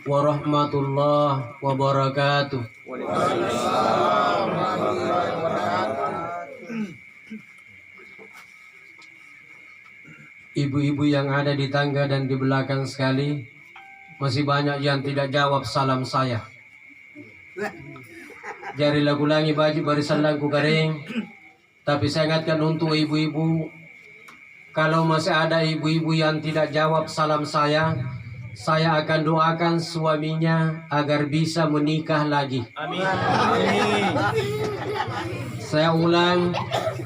warahmatullahi wabarakatuh. Ibu-ibu yang ada di tangga dan di belakang sekali, masih banyak yang tidak jawab salam saya. Jari lagu-langi baju barisan langku garing. Tapi saya ingatkan untuk ibu-ibu, kalau masih ada ibu-ibu yang tidak jawab salam saya akan doakan suaminya agar bisa menikah lagi. Amin. Amin. Saya ulang,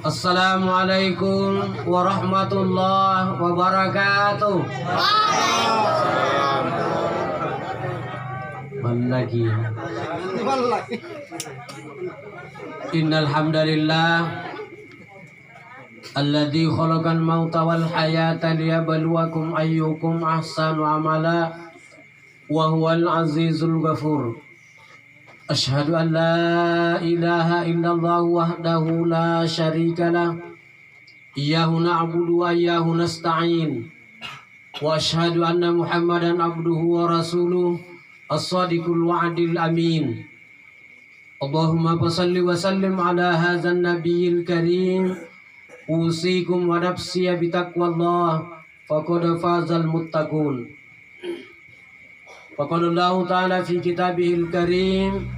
Assalamualaikum warahmatullahi wabarakatuh. Lagi. Innal hamdalillah alladzi khalaqal mauta wal hayata liyabluwakum ayyukum ahsanu amala wa huwal azizul ghafur. Asyhadu an la ilaha illallah wahdahu la syarikalah iyyahu na'budu wa iyyahu nasta'in wa asyhadu anna Muhammadan abduhu wa rasuluh as-sadiqul wa'dil amin. Allahumma salli wa sallim ala hadzal nabiyil karim. Usikum wa nafsi bi taqwallah faqad fazal muttaqun. Faqala Allah ta'ala fi kitabihil karim.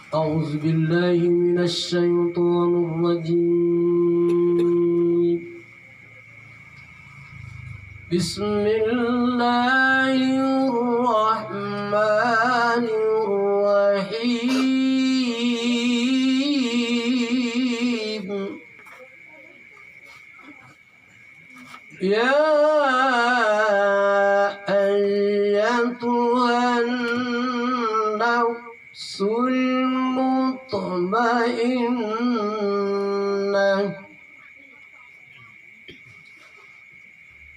A'udzu billahi minasy syaithanir rajim. Bismillahirrahmanirrahim. Ya ayyatuhan nafsul mutmainnah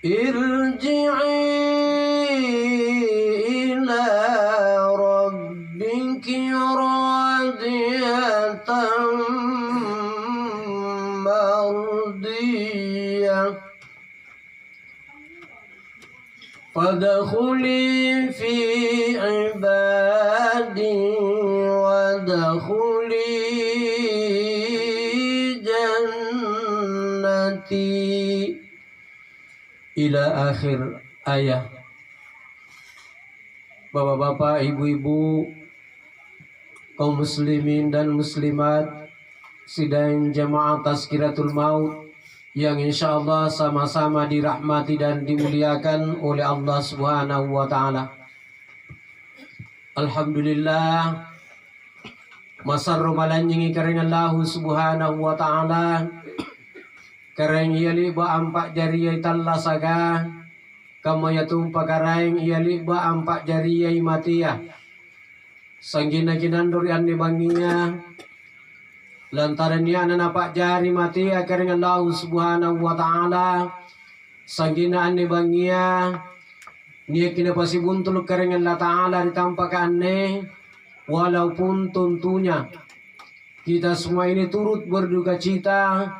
irji'i ila rabbiki radiyatan mardiyah fadkhuli fi ibadi wadkhuli jannati ila akhir ayat. Bapak-bapak, ibu-ibu, kaum muslimin dan muslimat sidang jamaah Tazkiratul Maut yang insyaallah sama-sama dirahmati dan dimuliakan oleh Allah Subhanahu wa taala. Alhamdulillah masarru malanjingi karena Allah Subhanahu wa taala kareng iyali ba ampak jariyai tallasaga kama yatum pakareng iyali ba ampak jariyai matia sanggina kinanduri andi banginya lantaran niya napak jari matia kareng Allah Subhanahu wa taala sanggina andi bangiya niya kinapasibuntul kareng Allah taala ditampakanne walaupun tentunya kita semua ini turut berduka cita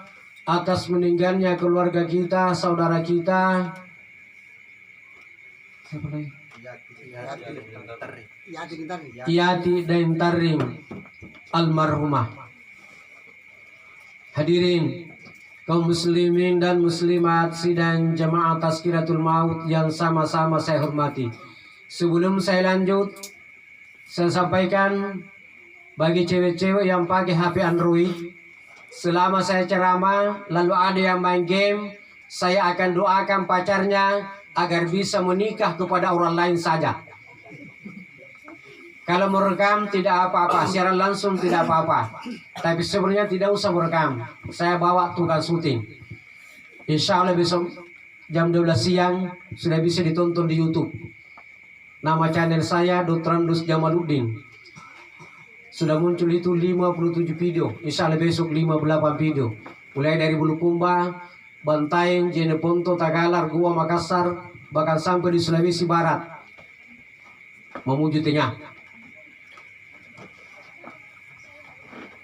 atas meninggalnya keluarga kita, saudara kita. Siapa lagi? Yati dan Tarim almarhumah. Hadirin kaum muslimin dan muslimat sidang jamaah Tazkiratul Maut yang sama-sama saya hormati. Sebelum saya lanjut, saya sampaikan bagi cewek-cewek yang pakai HP Android, selama saya ceramah lalu ada yang main game, saya akan doakan pacarnya agar bisa menikah kepada orang lain saja. Kalau merekam tidak apa-apa, siaran langsung tidak apa-apa. Tapi sebenarnya tidak usah merekam. Saya bawa tukang syuting. Insya Allah besok jam 12 siang sudah bisa ditonton di YouTube. Nama channel saya Dr. Andus Jamaluddin. Sudah muncul itu 57 video. Insya Allah besok 58 video. Mulai dari Bulukumba, Bantaeng, Jeneponto, Tagalar, Gua, Makassar, bahkan sampai di Sulawesi Barat menuju tengah.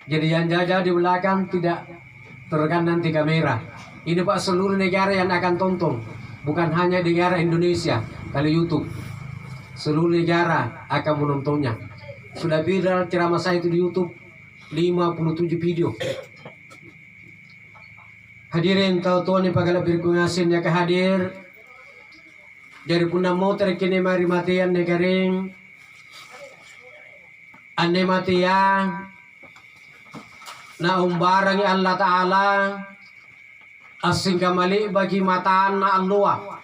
Jadi yang jajah di belakang tidak terekam nanti kamera. Ini Pak seluruh negara yang akan tonton, bukan hanya negara Indonesia. Kalau YouTube seluruh negara akan menontonnya. Sudah viral ceramah saya itu di YouTube 57 video. Hadirin tahu tuan ni pagala birkungasin ya kehadir dari puna motor kini mari matian negaring ane matian na umbarangi Allah Ta'ala asing kamali bagi mataan na Allah.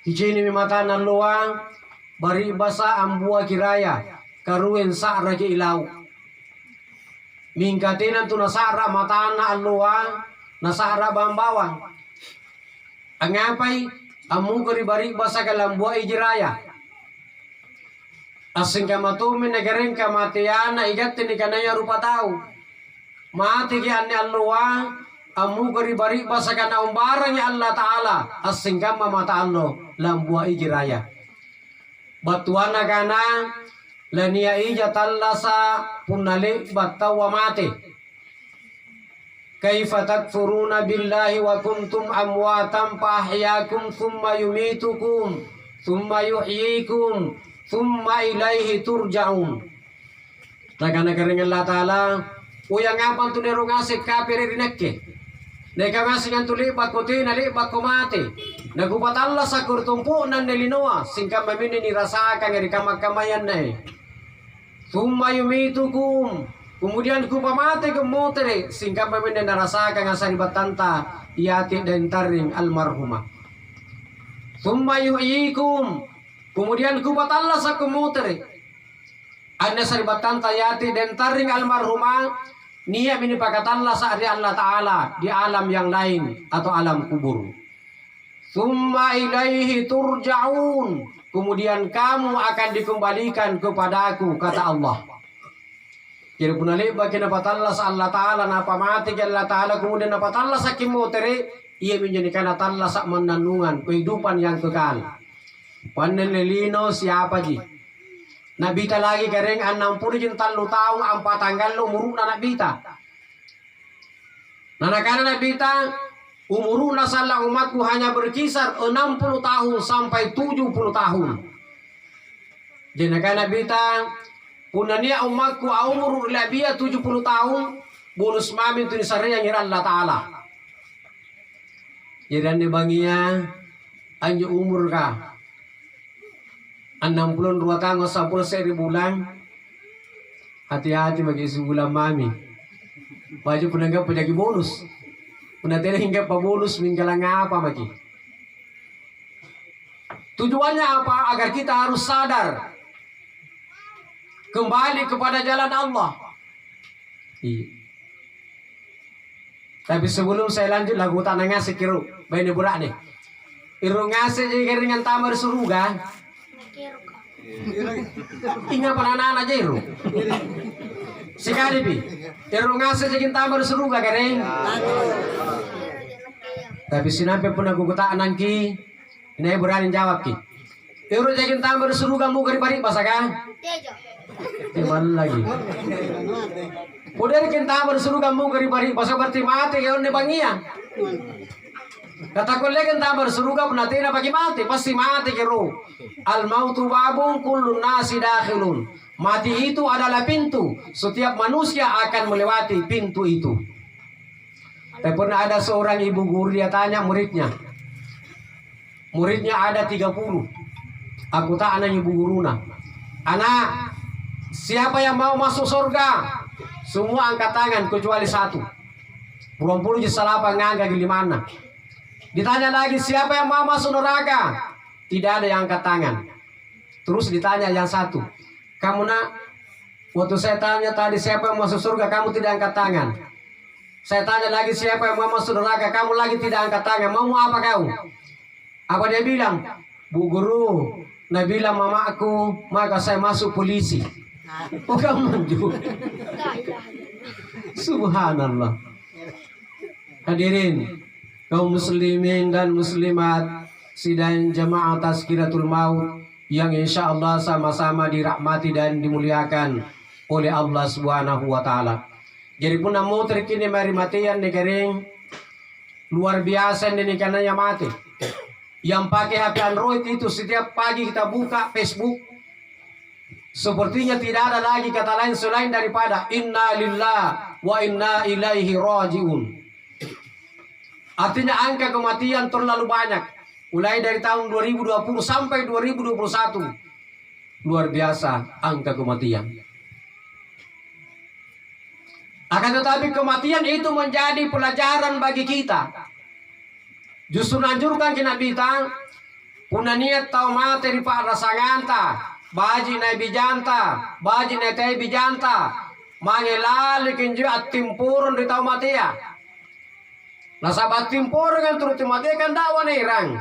Hijini mi mataan na Allah bari basa ambua kiraya karuin sa ragi ilaw. Mingkatinan tu nasara mataan na Allah nasara bambawang. Ang ngapay amu bari basa kalambua ijiraya. Asing kamatumin nagaring kamatian na igatin ni kanaya rupa tao. Mati kian ni Allah amu bari basa kana umbarang ya Allah Ta'ala asing kama mata Allah lambua ijiraya. Batuana kana lania ija tallasa punale battawa mate. Kaifa takfuruna billahi wa kuntum amwatan fa ahyakum thumma yumitukum thumma yuhyikum thumma ilaihi turja'un. Nakana keringan Allah Ta'ala uyang ngapan tu nero ngasik kapir rinakke. Neka ngasik antuli bakote nali bakomate. Nagupat Allah sa kurtumpu nan nelinoa singkam mamini nirasakan ngeri kamakamayan nai. Thumma yumitukum. Kemudian ku pamate ke motere singkam mamini narasakan ngasari batanta iati dan taring almarhumah. Thumma yuhyikum. Kemudian ku batalla sa kumotere. Anda sari batanta iati dan taring almarhumah. Niya mini pakatalla sa ari Allah Ta'ala di alam yang lain atau alam kubur. Thumma ilaihi turja'un. Kemudian kamu akan dikembalikan kepadaku kata Allah. Kira punali bagi napatalla sa Allah Ta'ala napa mati ke Allah Ta'ala kemudian napatalla sa kimotere ia menjadikan natalla sa menanungan kehidupan yang kekal. Panelelino siapa ji? Nabita lagi kering 60 tahun 4 tanggal lo umur na nabita. Nanakana nabita umur na salah umatku hanya berkisar 60 tahun sampai 70 tahun. Jenaka nabita punania umatku umur labia 70 tahun bonus mamin tu nisari yang ngira Allah Ta'ala. Jadi bangia anju umur ka 62 tahun sampai 1000 bulan. Hati-hati bagi sebulan mami. Baju penanggap penjagi bonus. Penatira hingga pa bonus minggalang apa bagi. Tujuannya apa? Agar kita harus sadar. Kembali kepada jalan Allah. Iya. Tapi sebelum saya lanjut lagu tanah ngasih kiru. Bayi ni burak ni. Iru ngasih jadi keringan tamar suruga. Ingat anak-anak aja iru. Sekali pi. Iru ngasih jadi tamar suruga kering. Tapi sinampe pun aku kutaan nangki. Ini berani jawab ki. Iru jadi tamar suruga mu kari bari basaka. Iman lagi. Udah kita bersuruh kamu kari bari basa berarti mati kayak ne bangia. Kata kolegen ta bersuruh kamu nanti na bagi mati pasti mati kero. Al mautu babun kullu nasi dakhilun. Mati itu adalah pintu. Setiap manusia akan melewati pintu itu. Tapi pernah ada seorang ibu guru dia tanya muridnya. Muridnya ada 30. Aku tak anak ibu guruna. Anak, siapa yang mau masuk surga? Semua angkat tangan kecuali satu. Puluh salapa ngangga gimana? Ditanya lagi siapa yang mau masuk neraka? Tidak ada yang angkat tangan. Terus ditanya yang satu. Kamu nak, waktu saya tanya tadi siapa yang masuk surga, kamu tidak angkat tangan. Saya tanya lagi siapa yang mau masuk neraka, kamu lagi tidak angkat tangan. Mau apa kau? Apa dia bilang? Bu guru, nah bilang mamaku, maka saya masuk polisi. Oh kamu juga. Subhanallah. Hadirin kaum muslimin dan muslimat sidang jamaah tazkiratul maut yang insya Allah sama-sama dirahmati dan dimuliakan oleh Allah Subhanahu wa taala. Jadi pun namu terkini mari matian negering luar biasa ini karena yang mati. Yang pakai HP Android itu setiap pagi kita buka Facebook, sepertinya tidak ada lagi kata lain selain daripada inna lillahi wa inna ilaihi rajiun. Artinya angka kematian terlalu banyak. Mulai dari tahun 2020 sampai 2021. Luar biasa angka kematian. Akan tetapi kematian itu menjadi pelajaran bagi kita. Justru nanjurkan kena bitang, puna niat tau mati di pada sanganta, baji nai bijanta, baji nai tei bijanta, mangelali kinju at timpurun di tau mati ya. Nasabat timpurun kan turut mati kan dakwa na irang.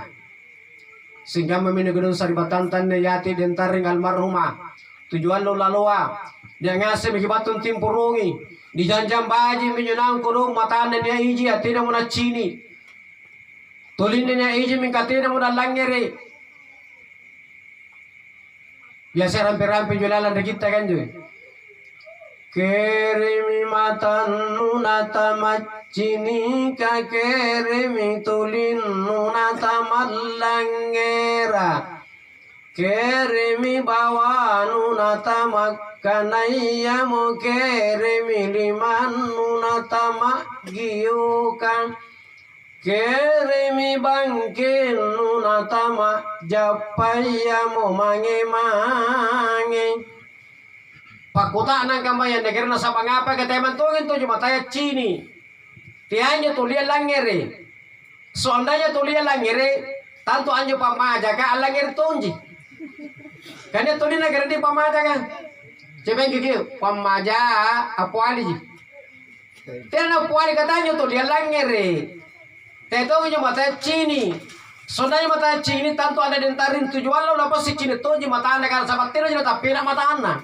Sehingga memini gedung saribatantan na yati dentaring almarhumah. Tujuan lo laloa, dia ngasih mikibatun timpurungi, di janjam baji minyunang kulung matan na niya iji at tidak muna cini. Tulinnya iji mingkatina muna langere. Biasa rampe-rampe jualan de kita kan juga. Kerimi matan nunata macini ka kerimi tulin nunata malangera. Kerimi bawa nunata makanaya mo kerimi liman nunata magiukan. Keremi bangkin nunatama japaya mo mange. Pakuta nang kamayan negara nasa pangapa keteman tungin tu cuma taya cini. Tianya tulia langere. Sondanya tulia langere. Tantu anjo pamaja ka langere tunji. Kanya tuli negara di pamaja kan. Cebeng gigi pamaja apuali. Tiana apuali katanya tulia langere. Teto nyo mata cini, sonanya mata cini tanto ada dentarin tujuan lo lepas si cini tuh mata anda kan sahabat tiro jadi tapi nak mata anda,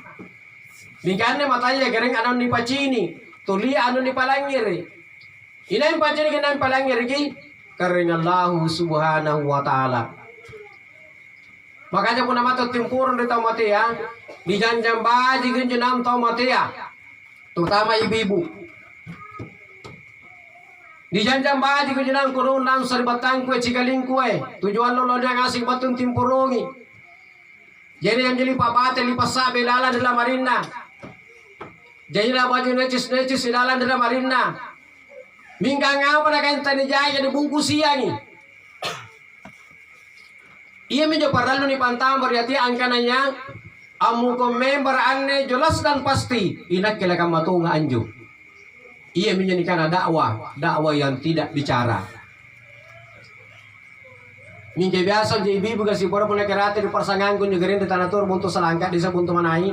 mingkane matanya kering anu nipa cini, tuli anu nipa langir, ini yang pacini kena nipa langir ki, kering Allah subhanahu wa taala. Makanya pun nama tu timpurun di tau mati ya, di janjam baji genjenam tau mati ya, terutama ibu-ibu. Di janjam baji ko jinang kurun nang sarbatang kue cikaling kue tujuan lo dia ngasih batun timpurungi jadi yang jadi papate lipas sabe lala de la marina jadi la baju necis lala de la marina mingga ngapa na kan tani jaya di bungkus siangi iya menjo paralo ni pantam berarti angkananya amu ko member anne jelas dan pasti inak kila kamatunga anju. Ia menjadikan dakwah yang tidak bicara. Mingke biasa jadi ibu kasi pura punya kerate di persangan kun juga di tanah tur buntu selangkah di sabuntu manai.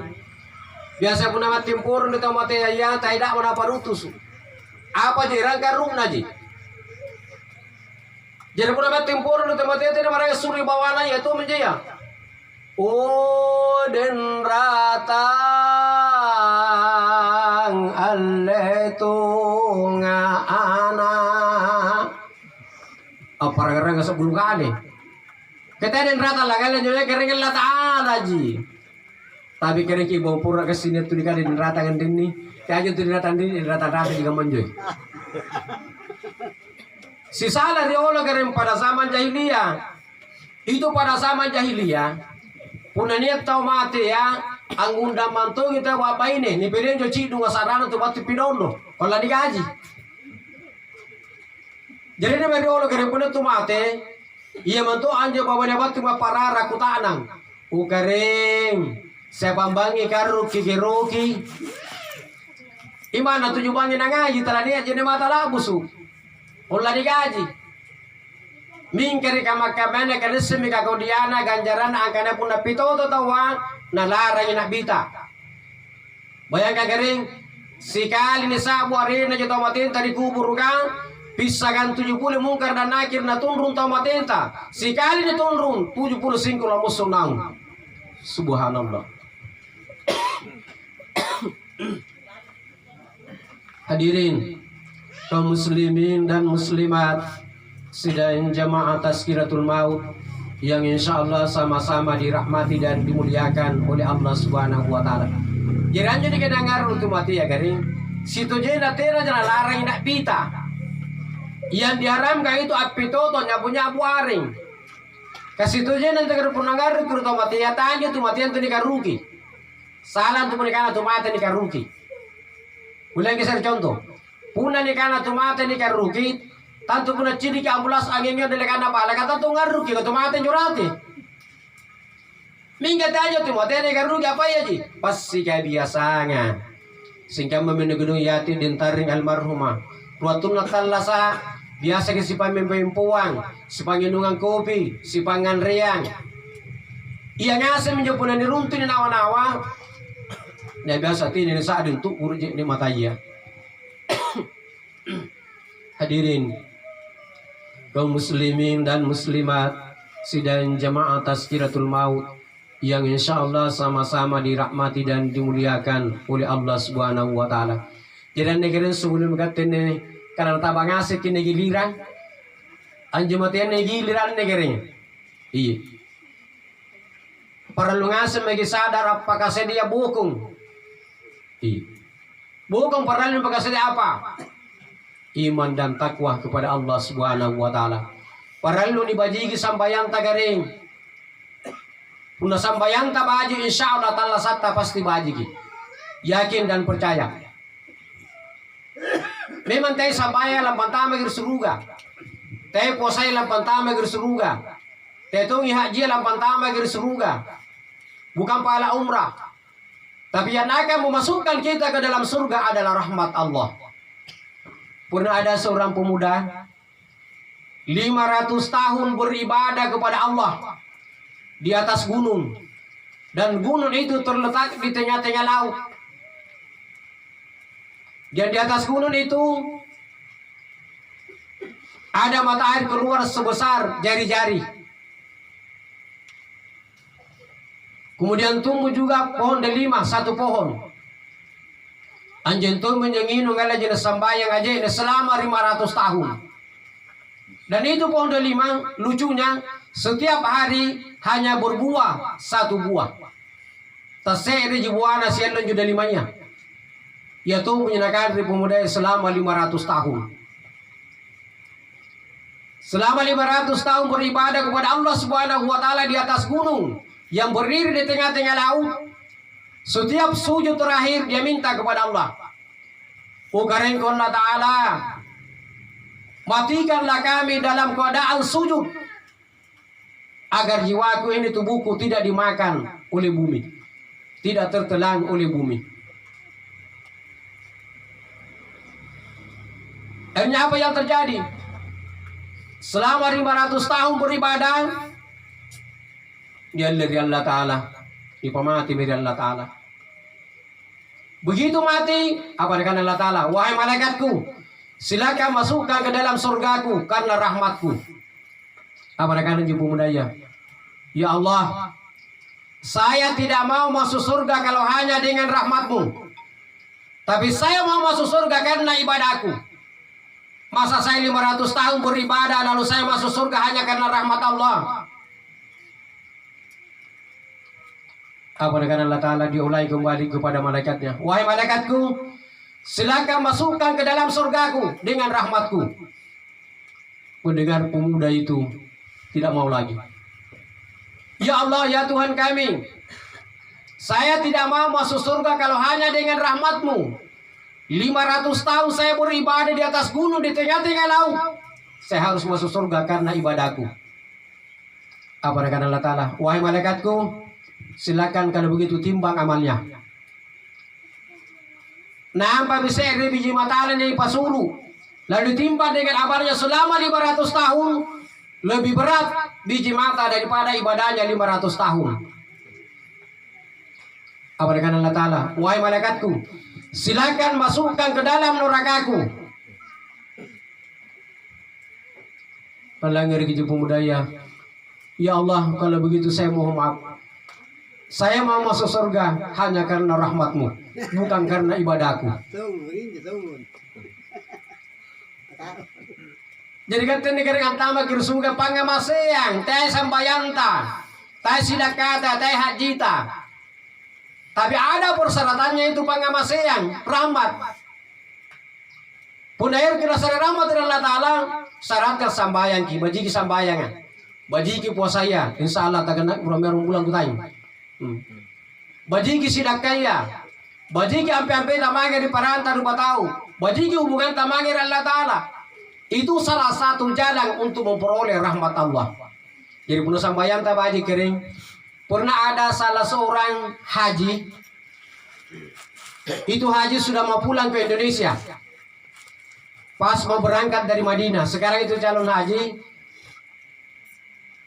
Biasa pun nama timpur di tempat ya tidak mana parutus. Apa jadi rangka rumna ji. Jadi pun nama timpur di tempat tidak mereka suri bawana itu menjaya. Oh den ratang aletunga anak apa orang nggak sebelum kali kita den rata lah kalian juga keringan lata ada ji tapi kering ki bawa pura ke sini tuh dikali den rata kan ini kayak gitu den rata juga menjoy si salah dia olah kering pada zaman jahiliyah itu pada zaman jahiliyah puna niat tau mati ya anggunda mantu kita apa ini ni pilih jo cidu wasarana tu batu pidondo kalau digaji jadi ni beri olo kere puna tu mati iya mantu anje babanya batu ma parara kutanang ukareng saya pambangi karu kikiruki imana tujuh bangi nangaji telah niat jadi mata labusu kalau digaji mingkeri kamak-kamane kadesemi kakaudiana ganjaran angkana pun napito to tawa nalarang nak bita. Bayangkan kering sikali ni sabu hari na jatuh matin tadi kubur kan pisagan 70 mungkar dan nakir na tunrun tau matenta sikali ni tunrun 75 la musuh nang subhanallah. Hadirin kaum muslimin dan muslimat sidang jamaah tazkiratul maut yang insyaallah sama-sama dirahmati dan dimuliakan oleh Allah Subhanahu wa taala. Jiran jadi kedengar untuk mati ya garing. Situ je na tera jana larang nak pita. Yang diharamkan itu api toto nya punya buaring. Kasih tu je nanti kalau pun nangar kuru tu mati ya tanya tu mati tu nikah rugi. Salah tu nikah tu mati nikah rugi. Ulang kisah contoh. Puna nikah tu mati nikah rugi. Tantu puna ciri ke ambulas anginnya delekan apa? Laka tantu ngarugi tu mati jurati. Minggat aja tu mati nikah rugi apa ya ji? Pasti kayak biasanya. Singkat memenuhi yati dentaring almarhumah. Ruatun nakalasa. Biasa ke si pamimpuang, si panginungan kopi, si pangan riang. Ia ngasih menjepunan ni runtuh ni nawa-nawa. Nah biasa ini saat untuk urut ni mata ia. Hadirin kaum muslimin dan muslimat sidang jamaah Tazkiratul Maut yang insya Allah sama-sama dirahmati dan dimuliakan oleh Allah Subhanahu Wa Taala. Jadi negara sebelum kata ni. Karena tabang ngasih kini giliran, anjing matian giliran negeranya. Iya. Perlu ngasih bagi sadar apakah sedia bukung. Iya. Bukung perlu apakah sedia apa? Iman dan takwa kepada Allah Subhanahu Wa Taala. Perlu dibajigi sambayan tagaring. Puna sambayan tabaji insya Allah Taala satta pasti bajigi. Yakin dan percaya. Memang teh sabaya lampan tama gir suruga. Teh posai lampan tama gir suruga. Teh tungi haji lampan tama gir suruga. Bukan pahala umrah. Tapi yang akan memasukkan kita ke dalam surga adalah rahmat Allah. Pernah ada seorang pemuda 500 tahun beribadah kepada Allah di atas gunung. Dan gunung itu terletak di tengah-tengah laut. Dan di atas gunung itu ada mata air keluar sebesar jari-jari. Kemudian tumbuh juga pohon delima, satu pohon. Anjing tu menyenginung ala jenis sambayang aja ini selama 500 tahun. Dan itu pohon delima lucunya setiap hari hanya berbuah satu buah. Tasek di buana sialan juga delimanya. Yaitu menyenangkan dari pemuda selama 500 tahun. Selama 500 tahun beribadah kepada Allah Subhanahu Wa Taala di atas gunung yang berdiri di tengah-tengah laut. Setiap sujud terakhir dia minta kepada Allah. Ukarengkonlah Ta'ala, matikanlah kami dalam keadaan sujud agar jiwaku ini, tubuhku tidak dimakan oleh bumi, tidak tertelan oleh bumi. Akhirnya apa yang terjadi? Selama 500 tahun beribadah, dia dari Allah Ta'ala, dipamati dari Allah Ta'ala. Begitu mati, apa dengan Allah Ta'ala? Wahai malaikatku, silakan masukkan ke dalam surgaku karena rahmatku. Apa dengan ibu mudanya? Ya Allah, saya tidak mau masuk surga kalau hanya dengan rahmatmu. Tapi saya mau masuk surga karena ibadahku. Masa saya 500 tahun beribadah lalu saya masuk surga hanya karena rahmat Allah? Apa dengan Allah Ta'ala diulai kembali kepada malaikatnya. Wahai malaikatku, silakan masukkan ke dalam surgaku dengan rahmatku. Mendengar pemuda itu tidak mau lagi. Ya Allah, ya Tuhan kami, saya tidak mau masuk surga kalau hanya dengan rahmatmu. 500 tahun saya beribadah di atas gunung di tengah-tengah laut. Saya harus masuk surga karena ibadahku. Apa dengan Allah Ta'ala? Wahai malaikatku, silakan kalau begitu timbang amalnya. Nampak bisa biji matalan dari pasulu. Lalu timbang dengan amalnya selama 500 tahun. Lebih berat biji mata daripada ibadahnya 500 tahun. Apa dengan Allah Ta'ala? Wahai malaikatku, silakan masukkan ke dalam nerakaku. Pelanggar keji pemudaya. Ya Allah, kalau begitu saya mohon maaf. Saya mau masuk surga hanya karena rahmatmu, bukan karena ibadahku. Jadi kata negara yang pertama kirsuga pangamaseyang, teh sambayanta, teh sidakata, teh hajita. Tapi ada persyaratannya itu pangamaseyang, rahmat. Punahir kira sari rahmat dari Allah Ta'ala, syaratnya sambayang ki, bajiki sambayangan. Bajiki puasa ya, insya Allah taganak merong bulan kutaing. Bajiki sidak kaya, bajiki ampe-ampe tamangnya di paranta rupa tahu, bajiki hubungan tamangnya Allah Ta'ala. Itu salah satu jalan untuk memperoleh rahmat Allah. Jadi punya sambayan tabaji kering, pernah ada salah seorang haji, itu haji sudah mau pulang ke Indonesia. Pas mau berangkat dari Madinah, sekarang itu calon haji,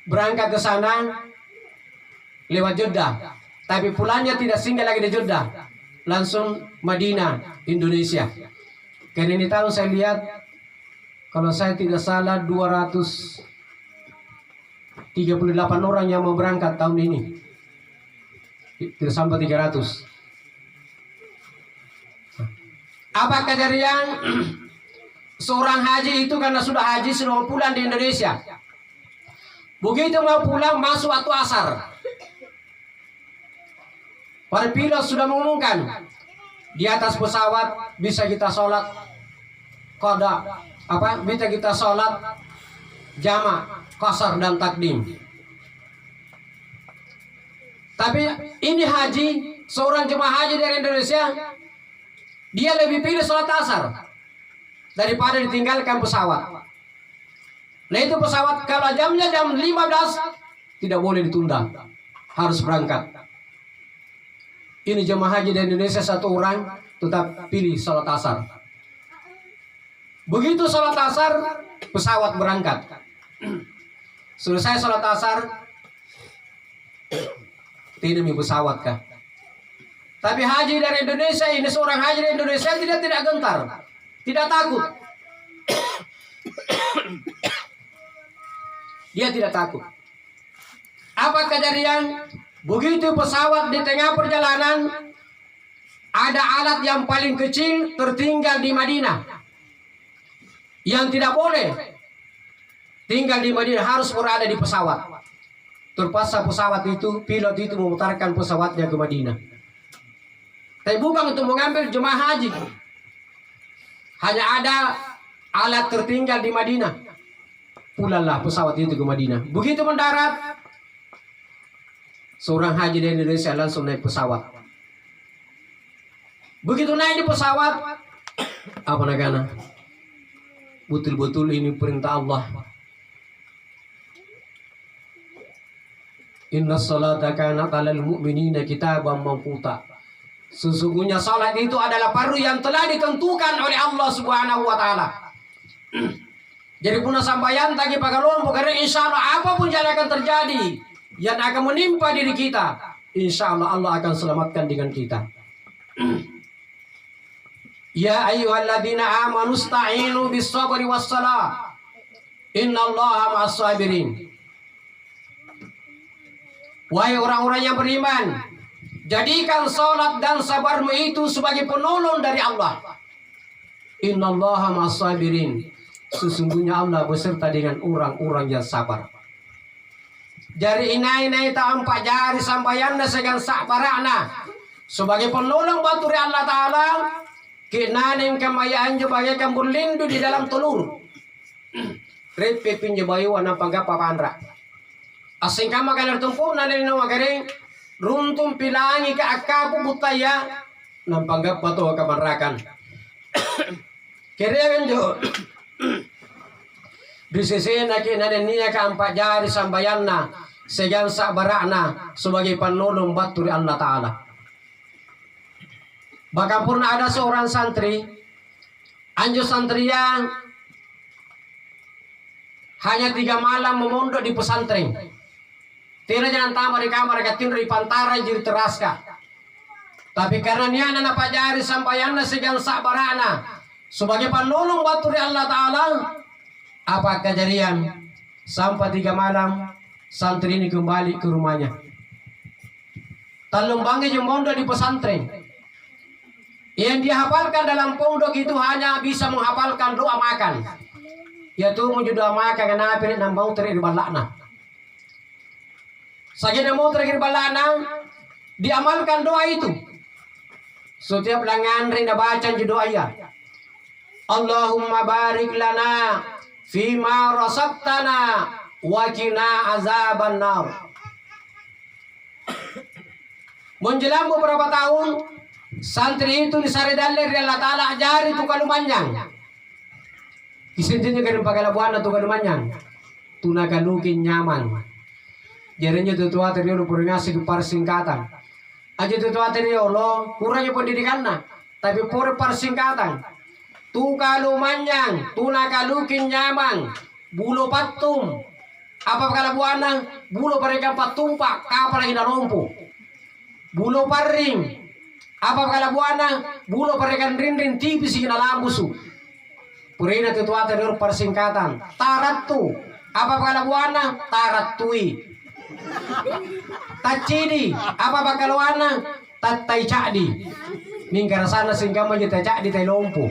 berangkat ke sana lewat Jeddah, tapi pulangnya tidak singgah lagi di Jeddah, langsung Madinah, Indonesia. Karena ini tahun saya lihat, kalau saya tidak salah 238 orang yang mau berangkat tahun ini, tidak sampai 300. Apa kejadian? Seorang haji itu karena sudah haji sudah mau pulang di Indonesia. Begitu mau pulang masuk waktu asar. Para pilot sudah mengumumkan di atas pesawat bisa kita sholat qada, bisa kita sholat jamak, qasar dan takdim. Tapi ini haji, seorang jemaah haji dari Indonesia, dia lebih pilih sholat asar daripada ditinggalkan pesawat. Nah itu pesawat kalau jamnya jam 15 tidak boleh ditunda, harus berangkat. Ini jemaah haji dari Indonesia satu orang tetap pilih sholat asar. Begitu sholat asar pesawat berangkat. Selesai sholat asar tidak di pesawat kah? Tapi haji dari Indonesia ini, seorang haji dari Indonesia tidak gentar, tidak takut. Dia tidak takut. Apa kejadian? Begitu pesawat di tengah perjalanan, ada alat yang paling kecil tertinggal di Madinah. Yang tidak boleh tinggal di Madinah, harus berada di pesawat. Terpaksa pesawat itu, pilot itu memutarkan pesawatnya ke Madinah. Tapi bukan untuk mengambil jemaah haji. Hanya ada alat tertinggal di Madinah. Pulanglah pesawat itu ke Madinah. Begitu mendarat, seorang haji dari Indonesia langsung naik pesawat. Begitu naik di pesawat, apa nagana? Betul-betul ini perintah Allah. Inna salata kanat 'alal mu'minina kitaban mawquta. Sesungguhnya salat itu adalah fardu yang telah ditentukan oleh Allah Subhanahu wa taala. Jadi punya sampaian tadi pagalombo, karena insya Allah apapun yang akan terjadi, yang akan menimpa diri kita, insya Allah Allah akan selamatkan dengan kita. Ya ayyuhalladzina amanu ista'inu bis sabri was salah. Innallaha ma'as sabirin. Wahai orang-orang yang beriman, jadikan salat dan sabarmu itu sebagai penolong dari Allah. Innallaha ma'as sabirin. Sesungguhnya Allah beserta dengan orang-orang yang sabar. Jari inai tampak jari sampaianna segan sabarana sebagai penolong baturi Allah Ta'ala. Kinaning kamayaan bagaikan berlindu di dalam telur. Repe pinjabayu anang panggapa pandra. Asing kama kanar tumpu nanin no magaring runtum pilangi ke akapu butaya nang panggapa to kamarakan. Kira jo di sisi nak nanin niya ka empat jari sambayanna segan sabarana sebagai penolong baturi Allah Ta'ala. Bahkan pernah ada seorang santri, anjo santrian hanya 3 malam memondok di pesantren. Tidak jangan tamat di kamar, tidur di pantaran jadi teraska. Tapi karena niat anak pajari sampaianna segan sabarana sebagai penolong baturi Allah Ta'ala, apa kejadian? Sampai 3 malam santri ini kembali ke rumahnya. Talumbangi jemondok di pesantren. Yang dia hafalkan dalam pondok itu hanya bisa menghafalkan doa makan. Yaitu menuju doa makan karena pirit nambau terik balakna. Saja mau terik balakna, diamalkan doa itu. Setiap lengan rinda baca doa ya. Allahumma barik lana fima rasaqtana wa qina azaban nar. Menjelang beberapa tahun, santri itu disaridalle dari Allah Ta'ala ajari tu kalumanyang. Isintinya kan pagalabuana tu kalumanyang. Tuna kalukin nyaman. Jadinya tutua tadi lu perngasih persingkatan. Aja tutua tadi Allah kurangnya pendidikannya, tapi por persingkatan. Tu kalumanyang, tuna kalukin nyaman, bulu patum. Apa kalabuana? Bulu mereka patumpak kapal lagi rompu. Bulu paring. Apa kalabuana? Bulu mereka rin tipis ina lambusu. Purina tutua tadi persingkatan. Taratu. Apa kalabuana? Taratui. Tacidi. Apa bakaluana? Tatai cadi. Mingkar sana singkam aja tacadi tai lompu.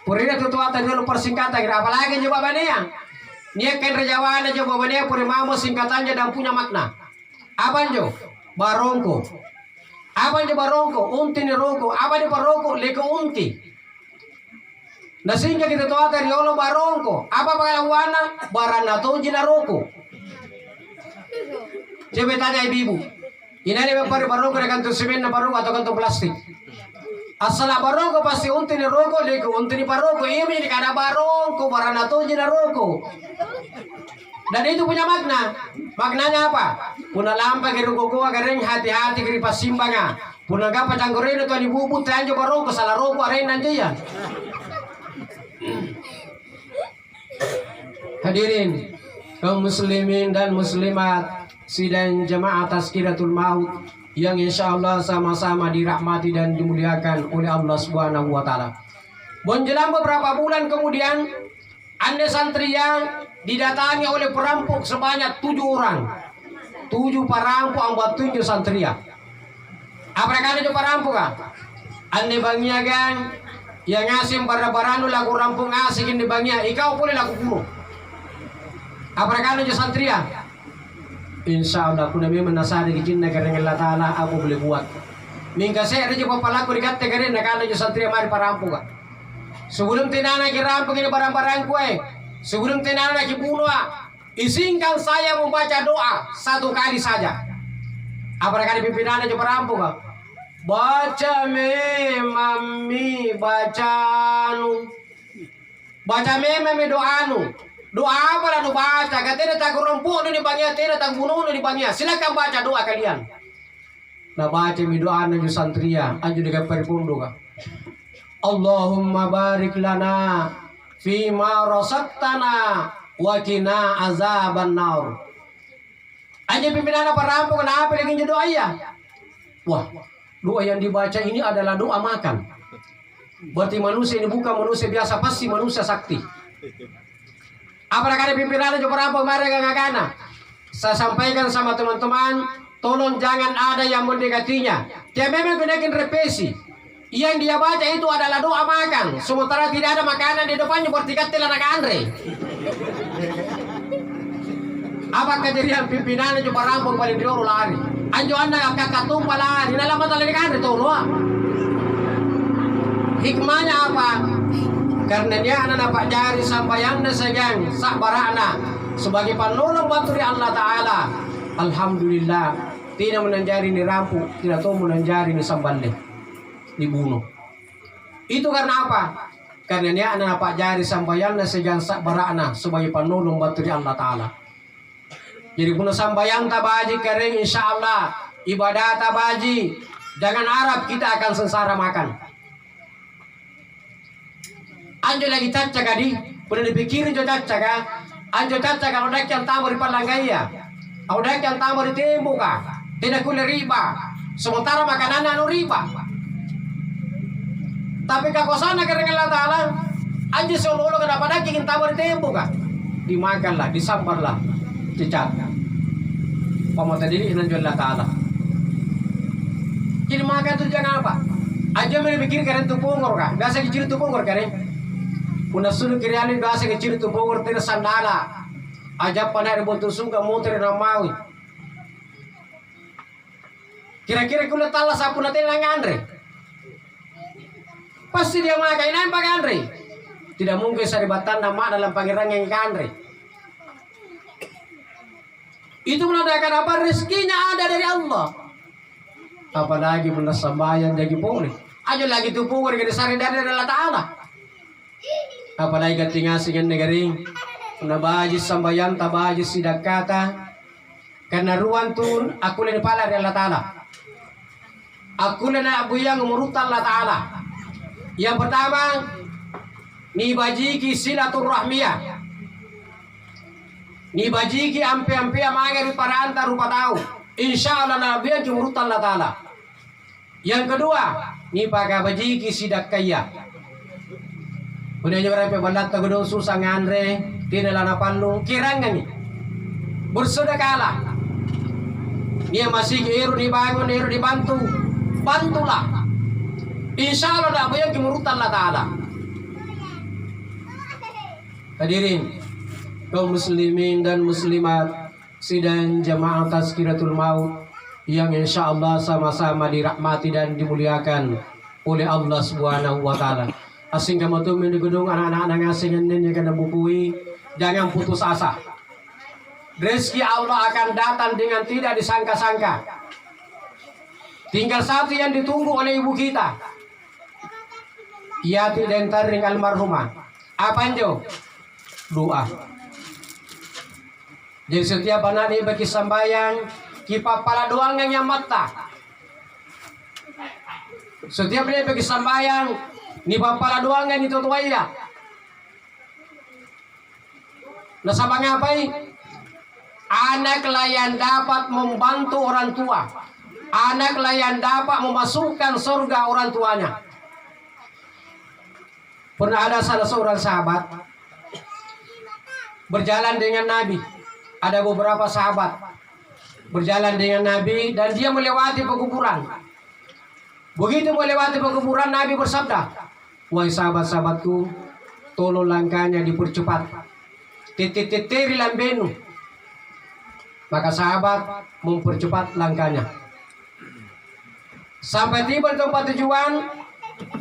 Purina tutua tadi persingkatan. Apalagi jawabannya? Niakan rejawana jawabannya puri mamo singkatannya dan punya makna. Apa jo? Barongko. Apa jo barongko? Unti ni rongko. Apa di barongko? Leko unti. Nah sehingga kita tahu dari Allah barongko. Apa pengalaman? Barana tonji na rongko. Coba tanya ibu. Ini ada barongko dengan kantung semen na barongko atau kantung plastik. Asal barongko pasti unti ni rongko. Leko unti ni barongko. Ini kada barongko. Barana tonji na rongko. Dan itu punya makna. Maknanya apa? Puna lampa ke roko gareng hati-hati ke pasimbanga. Puna gapa canggoreno to di bubut tanjo baroko salah roko arena ya. Hadirin kaum muslimin dan muslimat sidang jemaah Tazkiratul Maut yang insyaallah sama-sama dirahmati dan dimuliakan oleh Allah Subhanahu wa taala. Menjelang beberapa bulan kemudian anda santri yang didatangi oleh perampok sebanyak 7 orang. 7 perampok yang buat 7 santria. Apa kali itu perampok kan? Ane bangia gang yang ngasih barang-barang laku rampung ngasih ini bangia. Ikau boleh laku guru. Apa kali itu santria? Insya Allah aku nabi menasari kijin negara Allah Taala aku boleh buat. Mingga saya ada juga pelaku dikata negara negara itu santria mari perampok kan? Sebelum tinana kirampok ini barang-barang kue. Sebelum tenang lagi bunuh, izinkan saya membaca doa 1 kali saja. Apa kali pimpinannya coba rampung? Baca mami baca anu, baca mami doanu. Doa apa lah baca? Katanya tak rompuh di bangia, tidak tak bunuh di bangia. Silakan baca doa kalian. Nah baca mi doa anu santria, anju dekat peripundu. Allahumma barik lana fima rasaktana wa qina azaban nar. Aja pimpinan perampok kenapa lagi doa ya? Wah, doa yang dibaca ini adalah doa makan. Berarti manusia ini bukan manusia biasa, pasti manusia sakti. Apa kali pimpinan perampok mari ngagana. Saya sampaikan sama teman-teman, tolong jangan ada yang mendekatinya. Dia memang kenaikin represi. Yang dia baca itu adalah doa makan. Sementara tidak ada makanan di depannya berarti katilah anak Andre. Apa kejadian pimpinannya coba rampung paling dioro lari. Anjo anda kakak tumpah lari. Dalam mata lagi Andre tuh loh. Hikmahnya apa? Karena dia anak dapat jari sampai anda segang sak barakna sebagai penolong bantu dari Allah Taala. Alhamdulillah tidak menanjari ni rampung, tidak tahu menanjari ni sambalnya. Dibunuh. Itu karena apa? Karena dia anak pak jari sambayana segan sak barakna sebagai penolong batu di Allah Taala. Jadi punya sambayang tabaji kering insyaallah ibadah tabaji. Jangan harap kita akan sengsara makan. Anjo lagi caca kadi, pernah dipikirin jo caca ka? Anjo caca kalau dak yang tamu di palanggaya. Au dak yang tamu di tembok ka? Tidak kule riba. Sementara makanan anu riba. Tapi kakosana kering Allah Ta'ala aja seolah-olah kenapa daging ingin tawar tempo kah? Dimakanlah, disambarlah, cicat. Pamata diri inan Allah Ta'ala. Jadi makan itu jangan apa? Aja berpikir karen tu punggur kah? Gak kecil tu punggur karen. Puna sulu kiriani gak kecil tu punggur tidak sandala. Aja panai rebut suka muter ramawi. Kira-kira kulit talas apa nanti Andre? Pasti dia makan ini pakai Andre. Tidak mungkin saya dibatan nama dalam pangeran yang Andre. Itu menandakan apa? Rezekinya ada dari Allah. Apalagi menasambayan jadi boleh. Aja lagi tubuh dari sari dari Allah Ta'ala. Apalagi ketika singan negeri. Nabaji sambayan tabaji sidak kata. Karena ruan tun aku leni pala dari Allah Ta'ala. Aku leni abu yang menurut Allah Ta'ala. Yang pertama, ni bajiki silaturrahmiyah. Ni bajiki ampe-ampe amangari para antar rupa tahu. Insya Allah Nabi yang menurut Allah Ta'ala. Yang kedua, ni pakai bajiki sidak kaya. Udah nyebar pe balat tagodo susah ngandre, tidak lana palu, kirangnya nih. Bersodakala. Dia masih iru dibangun, iru dibantu. Bantulah. Insya Allah Nabi yang menurut Allah Ta'ala. Hadirin kaum muslimin dan muslimat sidang jamaah Tazkiratul Maut yang insya Allah sama-sama dirahmati dan dimuliakan oleh Allah Subhanahu wa Ta'ala. Asing kamu tuh di gedung anak-anak ngasingan ini kena bukui, jangan putus asa. Rezeki Allah akan datang dengan tidak disangka-sangka. Tinggal satu yang ditunggu oleh ibu kita, Yati dan Taring almarhumah. Apa itu? Doa. Jadi setiap anak ini bagi sambayang kipa pala doang yang mata. Setiap dia bagi sambayang ni pala doang yang itu tuaya. Nasabang ngapai? Anaklah yang dapat membantu orang tua. Anaklah yang dapat memasukkan surga orang tuanya. Pernah ada salah seorang sahabat berjalan dengan Nabi. Ada beberapa sahabat berjalan dengan Nabi dan dia melewati pekuburan. Begitu melewati pekuburan, Nabi bersabda, "Wahai sahabat-sahabatku, tolong langkahnya dipercepat. Titik-titik lambenu." Maka sahabat mempercepat langkahnya. Sampai tiba di tempat tujuan,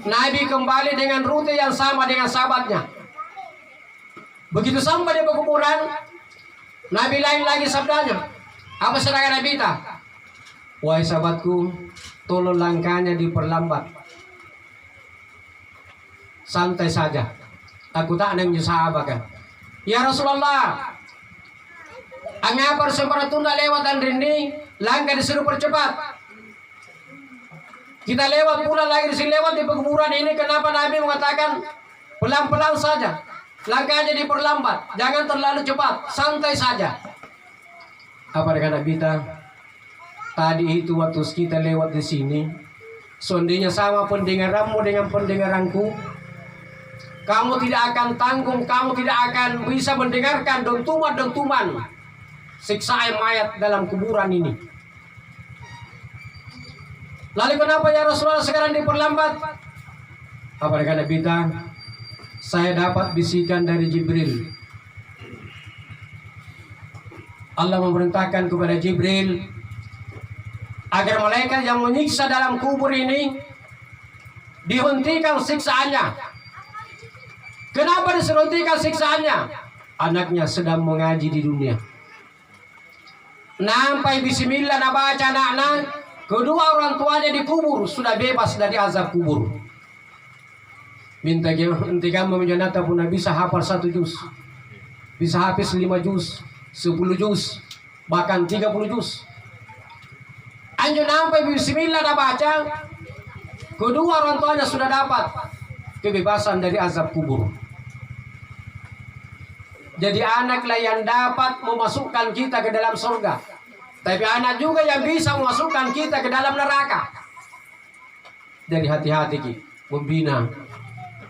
Nabi kembali dengan rute yang sama dengan sahabatnya. Begitu sampai di pekuburan, Nabi lain lagi sabdanya. Apa sedangkan Nabi kita? "Wahai sahabatku, tolong langkahnya diperlambat. Santai saja. Aku tak neng sahabat kan. Ya Rasulullah, angapar sempara tunda lewat dan rinding, langkah disuruh percepat. Kita lewat pula lagi di sini lewat di pekuburan ini. Kenapa Nabi mengatakan pelan-pelan saja? Langkahnya diperlambat, jangan terlalu cepat, santai saja." Apa dengan Nabi kita? Tadi itu waktu kita lewat di sini, sondinya sama pendengaranmu dengan pendengaranku. Kamu tidak akan tanggung, kamu tidak akan bisa mendengarkan dentuman-dentuman siksaan mayat dalam kuburan ini. Lalu kenapa ya Rasulullah sekarang diperlambat? Apa dengan Nabi kita? Saya dapat bisikan dari Jibril. Allah memerintahkan kepada Jibril agar malaikat yang menyiksa dalam kubur ini dihentikan siksaannya. Kenapa dihentikan siksaannya? Anaknya sedang mengaji di dunia. Nampai bismillah nabaca anak-anak, kedua orang tuanya dikubur, sudah bebas dari azab kubur. Minta kamu menjadi pun bisa hafal 1 juz, bisa habis 5 juz, 10 juz, bahkan 30 juz. Anjo nampai bismillah dah baca, kedua orang tuanya sudah dapat kebebasan dari azab kubur. Jadi anaklah yang dapat memasukkan kita ke dalam surga, tapi anak juga yang bisa memasukkan kita ke dalam neraka. Jadi hati-hati membina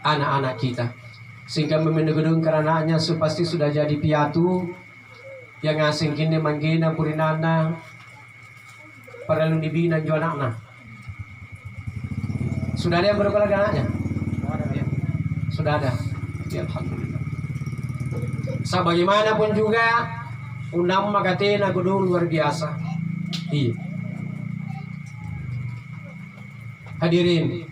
anak-anak kita, sehingga memendegedungkan anaknya pasti sudah jadi piatu yang asing kini manggina purinana perlu dibina jo anaknya. Sudah ada yang berkolak anaknya? Sudah ada. Ya, alhamdulillah. Sebagaimanapun juga undang makatina kudu luar biasa. Iya. Hadirin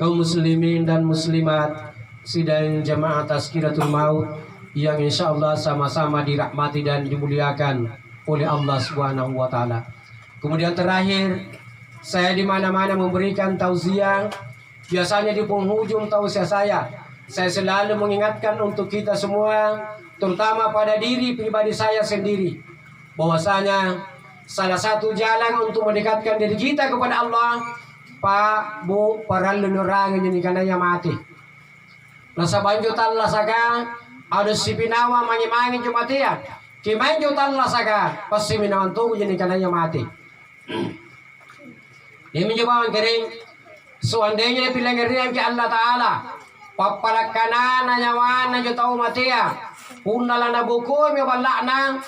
kaum muslimin dan muslimat sidang jamaah Tazkiratul Maut yang insya Allah sama-sama dirahmati dan dimuliakan oleh Allah Subhanahu wa taala. Kemudian terakhir, saya di mana-mana memberikan tausiah. Biasanya di penghujung tausiah saya selalu mengingatkan untuk kita semua, terutama pada diri pribadi saya sendiri, bahwasanya salah satu jalan untuk mendekatkan diri kita kepada Allah, Pak Bu parallu nurangi jadi kananya mati. Nasa banjo talla saka ada si pinawa mangi-mangi jumatia. Ki banjo talla saka pasti minawan tuh jadi kananya mati. Dia menjawab kering, seandainya bilang ngerian ke Allah Ta'ala, papalakana na nyawan na tahu matia, punala na buku mi balak na,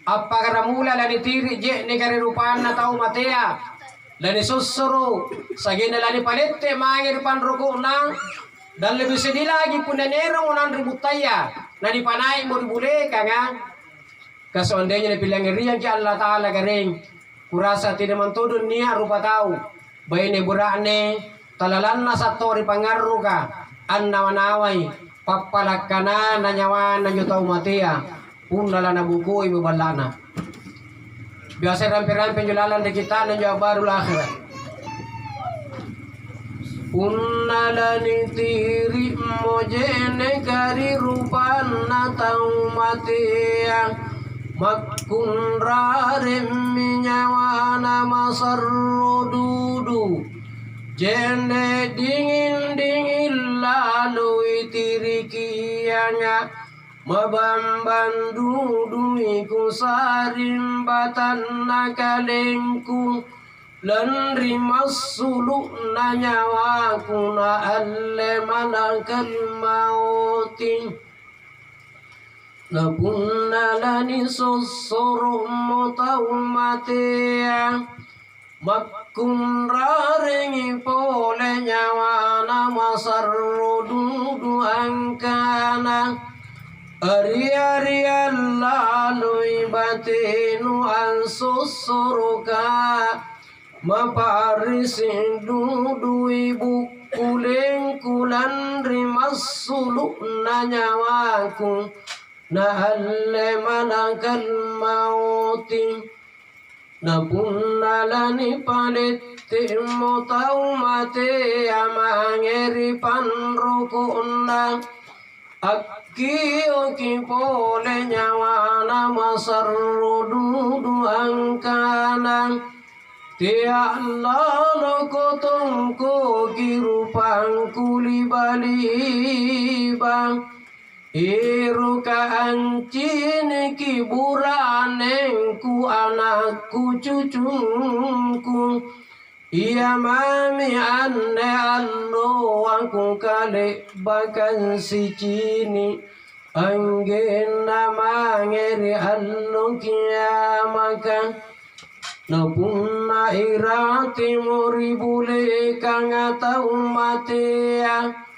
apa karamula la ditiri je negari rupan na tahu matia, lani susuru, sagina lani palette mangir pan ruku na, dan lebih sedih lagi punanero unan ribut taya, na dipanai mau dibule kanga, keseandainya bilang ngerian ke Allah Ta'ala kering. Kurasa tidak mentudun niya rupa tahu. Bayi ni burane talalan na sa tori pangaru ka an nawanaway papalakana na nyawa na nyutaw matia punala na buku ibu balana. Biasa rampe-rampe julalan di kita na nyawa baru akhirat. Punala ni tiri mojene kari rupan na tau matia. Makun rarim minyawana masarrodudu jene dingin lalu itirikianya mabamban dudu iku sarimbatan nakalengku lanri masulu nanyawaku na alle malakal mauti. Napunna lani sosoro motau matea makun rarengi pole nyawana masarrodudu angkana ari-ari lalu batenu an sosoroka maparisi dudu ibu kuleng-kulan rimasulu nanyawaku na alle malakal mauti na punnalani palitti motau mate amangeri panrukuna akki oki pole nyawana masarrodudu angkana tia Allah kotongko kirupang kulibaliba Iruka ancini kiburanengku anakku cucuku Iya mami anne allo aku kale bakan si cini Anggena mangeri allo kiamaka Napunna irati moribule kangata umatea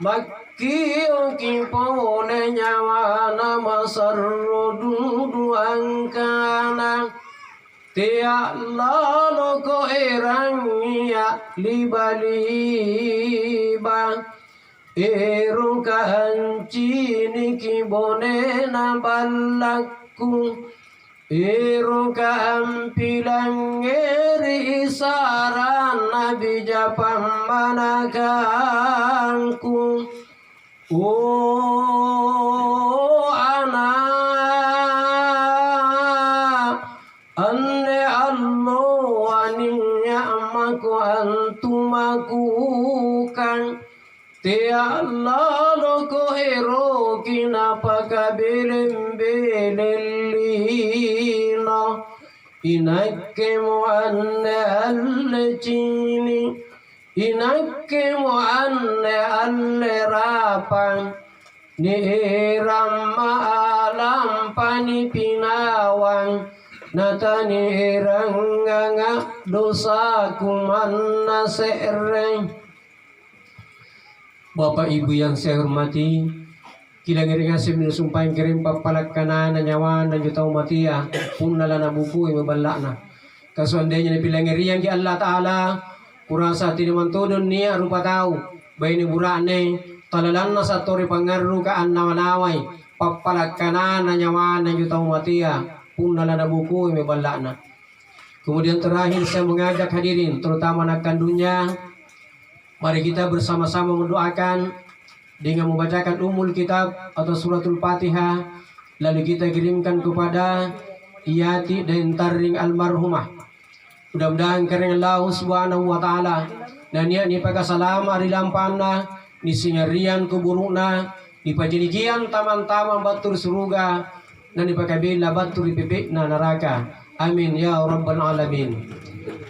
Makio kipone nyawana masarrodudu angkana Tia lalo ko erangia liba-liba Eruka hancini kibone nabalakku Iruka ampilang eri isaran nabi japang manakanku Oh anak anne allo aninya amaku antumakukan Tia Allah ko ero kinapa kabelem-belelino Inakke mo anne alle cini Inakke mo anne alle rapang Ni ramma alam panipinawang Natani iranganga dosa kumanna sereng Bapak Ibu yang saya hormati, kilang-kilang asim sumpahin kirim papalak kanan na nyawan dan jutau matia punala na buku yang balak na. Kasuandainya napilangirian ki Allah Ta'ala, kurasa tiniman tudon niya rupa tau, bayi ni burane, talalan na sa tori pangaru ka an nawanaway, papalak kanan na nyawan dan jutau matia punna lana buku me balakna. Kemudian terakhir saya mengajak hadirin terutama anak kandungnya, mari kita bersama-sama mendoakan dengan membacakan Ummul Kitab atau suratul Fatihah, lalu kita kirimkan kepada Iyati dan Taring almarhumah. Mudah-mudahan karena Allah Subhanahu wa taala dan ni pagasalama ri lampana ni singarian kuburuna ni pajenigian taman-taman batur suruga dan ni pakabila batur pipikna neraka. Amin ya rabbal alamin.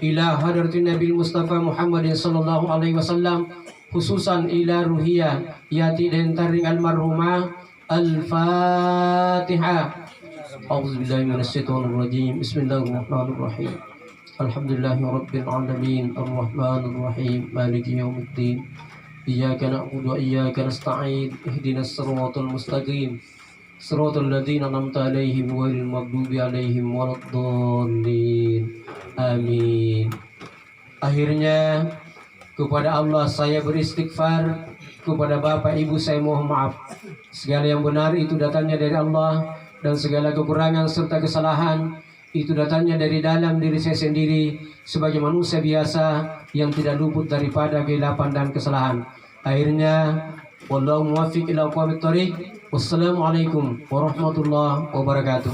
Ila hadratin Nabi Mustafa Muhammadin sallallahu alaihi wasallam, khususan ila ruhiyah Yati dan Taring almarhumah. Al-Fatihah. A'udzubillahi minasyaitonir rajim. Bismillahirrahmanirrahim. Alhamdulillahi rabbil alamin, arrahmanir rahim, maliki yaumiddin. Iyyaka na'budu wa iyyaka nasta'in. Ihdinas siratal mustaqim. Siratal ladzina an'amta 'alaihim ghairil maghdubi 'alaihim waladdallin. Amin. Akhirnya kepada Allah saya beristighfar, kepada Bapak Ibu saya mohon maaf. Segala yang benar itu datangnya dari Allah, dan segala kekurangan serta kesalahan itu datangnya dari dalam diri saya sendiri sebagai manusia biasa yang tidak luput daripada keilapan dan kesalahan. Akhirnya wallahu muwaffiq ila aqwamit thoriq. Wassalamualaikum warahmatullahi wabarakatuh.